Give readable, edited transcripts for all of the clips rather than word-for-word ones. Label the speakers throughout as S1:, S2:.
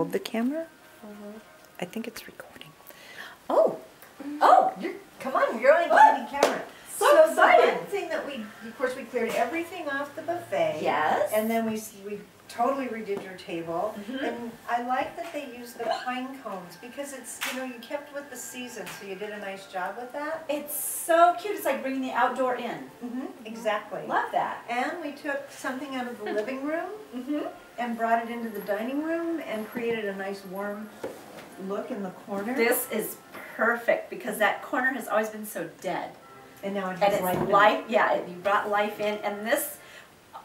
S1: hold the camera. I think it's recording.
S2: Oh, come on, you're on a camera.
S1: So
S2: excited.
S1: the one thing that we, of course, we cleared everything off the buffet.
S2: Yes.
S1: And then we totally redid your table. And I like that they used the pine cones because it's, you know, you kept with the season, so you did a nice job with that.
S2: It's so cute. It's like bringing the outdoor in.
S1: Exactly.
S2: Love that.
S1: And we took something out of the living room and brought it into the dining room and created a nice warm look in the corner.
S2: This is perfect because that corner has always been so dead.
S1: And now it
S2: And
S1: has
S2: it's life, yeah, you brought life in. And this,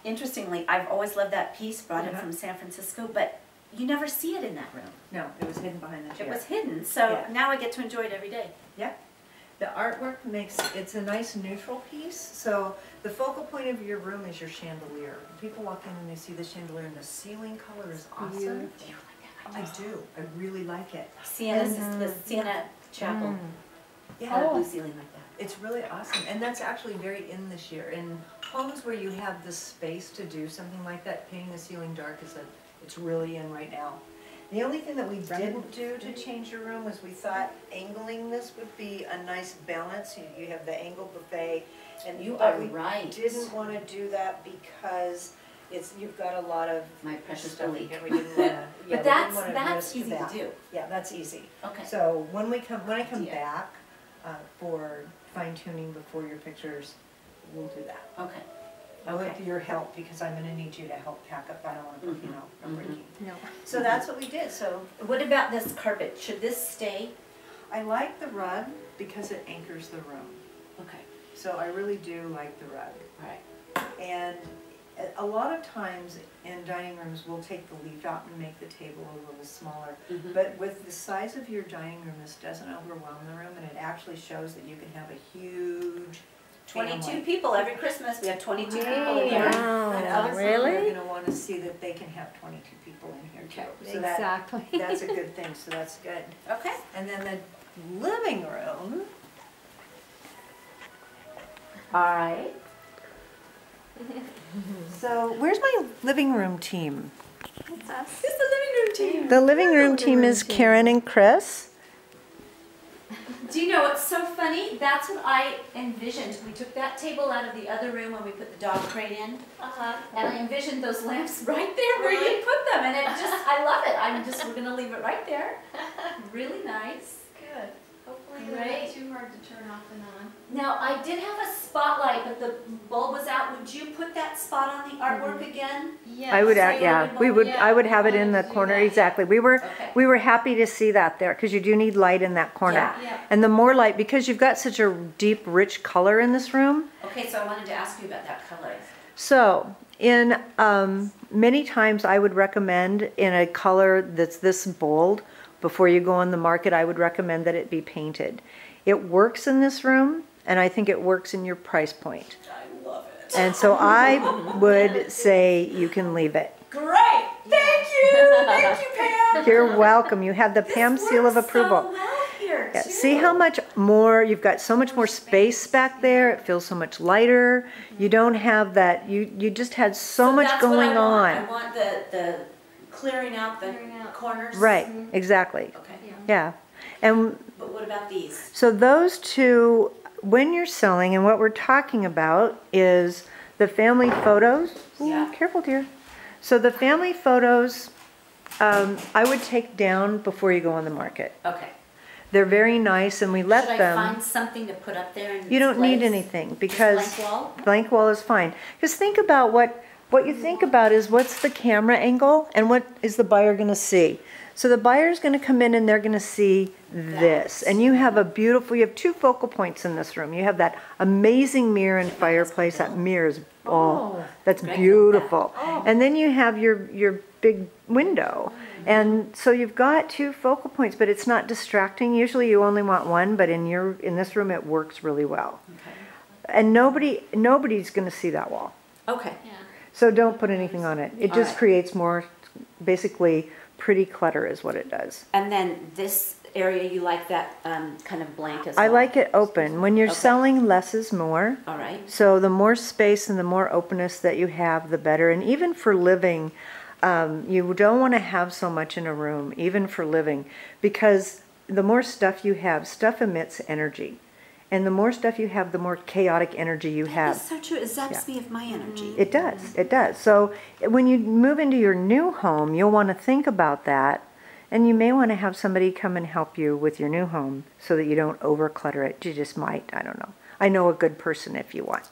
S2: interestingly, I've always loved that piece, brought it from San Francisco, but you never see it in that room.
S1: No, it was hidden behind the chair.
S2: It was hidden, so now I get to enjoy it every day.
S1: Yep. The artwork makes, it's a nice neutral piece, so the focal point of your room is your chandelier. People walk in and they see the chandelier and the ceiling color is awesome. Do you like that? I do. I really like it.
S2: Sienna's is the Sienna Chapel.
S1: Yeah.
S2: Had a blue ceiling like that.
S1: It's really awesome, and that's actually very in this year. In homes where you have the space to do something like that, painting the ceiling dark it's really in right now. The only thing that we didn't do to change your room was we thought angling this would be a nice balance. You have the angle buffet, and
S2: You
S1: but
S2: are
S1: we
S2: right.
S1: didn't want to do that because you've got a lot of
S2: My precious
S1: stuff
S2: belief.
S1: here. We didn't want to.
S2: But that's easy to do.
S1: Yeah, that's easy.
S2: Okay.
S1: So when I come back for fine tuning before your pictures, we'll do that.
S2: Okay.
S1: With your help, because I'm going to need you to help pack up. I don't want to, you know, no breaking.
S3: No.
S1: So that's what we did. So
S2: What about this carpet? Should this stay?
S1: I like the rug because it anchors the room.
S2: Okay.
S1: So I really do like the rug.
S2: All right.
S1: And a lot of times in dining rooms, we'll take the leaf out and make the table a little smaller. But with the size of your dining room, this doesn't overwhelm the room, and it actually shows that you can have a huge
S2: 22
S1: family.
S2: people every Christmas. We have 22 people in here.
S1: And other people
S3: really?
S1: are going to want to see that they can have 22 people in here too. So
S3: Exactly.
S1: that's a good thing, so that's good.
S2: Okay.
S1: And then the living room.
S2: All right.
S1: So where's my living room team?
S3: It's us.
S2: It's the living room team.
S1: The living room team is Karen and Chris.
S2: Do you know what's so funny? That's what I envisioned. We took that table out of the other room when we put the dog crate in. And I envisioned those lamps right there where you put them. And it just, I love it. We're going to leave it right there. Really nice.
S3: Good. Hopefully
S2: Right.
S3: it's not too hard to turn off and on.
S2: Now, I did have a spotlight, but the bulb was out. Would you put that spot on the artwork again?
S3: Yes.
S1: I would,
S2: So you
S1: yeah,
S2: would
S1: we would.
S3: yeah,
S1: I would have it
S3: I
S1: in the
S3: wanted to do
S1: corner
S3: that,
S1: exactly. We
S2: Okay.
S1: were happy to see that there because you do need light in that corner.
S2: Yeah.
S3: Yeah.
S1: And the more light, because you've got such a deep, rich color in this room.
S2: Okay, so I wanted to ask you about that color.
S1: So, in many times I would recommend in a color that's this bold, before you go on the market, I would recommend that it be painted. It works in this room, and I think it works in your price point.
S2: I love it.
S1: And so I would say you can leave it.
S2: Great! Thank you! Thank you, Pam!
S1: You're welcome. You have the Pam seal of approval.
S2: So well here,
S1: Yeah,
S2: too.
S1: see how much more, you've got so much more space back there. It feels so much lighter. You don't have that, you just had so much
S2: that's what
S1: going
S2: I want.
S1: on.
S2: I want the clearing out the corners.
S1: Right, exactly.
S2: Okay.
S1: Yeah. And
S2: But what about these?
S1: so those two, when you're selling, and what we're talking about is the family photos. Ooh,
S2: Yeah.
S1: careful, dear. So the family photos, I would take down before you go on the market.
S2: Okay.
S1: They're very nice, and we let
S2: Should I
S1: them.
S2: find something to put up there in
S1: You don't need
S2: place?
S1: anything because
S2: Just blank wall?
S1: blank wall is fine. Because think about what you think about is what's the camera angle and what is the buyer going to see. So the buyer's going to come in and they're going to see this. And you have you have two focal points in this room. You have that amazing mirror and fireplace. That mirror is, that's
S2: Greg built
S1: beautiful. And then you have your big window. And so you've got two focal points, but it's not distracting. Usually you only want one, but in this room it works really well.
S2: Okay.
S1: And nobody's going to see that wall.
S2: Okay.
S3: Yeah.
S1: So don't put anything on it. It
S2: All
S1: just
S2: right.
S1: creates more, basically, pretty clutter is what it does.
S2: And then this area, you like that kind of blank as well?
S1: I like it open. When you're
S2: Okay.
S1: selling, less is more.
S2: All right.
S1: So the more space and the more openness that you have, the better. And even for living, You don't want to have so much in a room, even for living, because the more stuff you have, stuff emits energy. And the more stuff you have, the more chaotic energy you have.
S2: That's so true. It zaps me of my energy.
S1: It does, it does. So when you move into your new home, you'll want to think about that. And you may want to have somebody come and help you with your new home so that you don't overclutter it. You just might, I don't know. I know a good person if you want.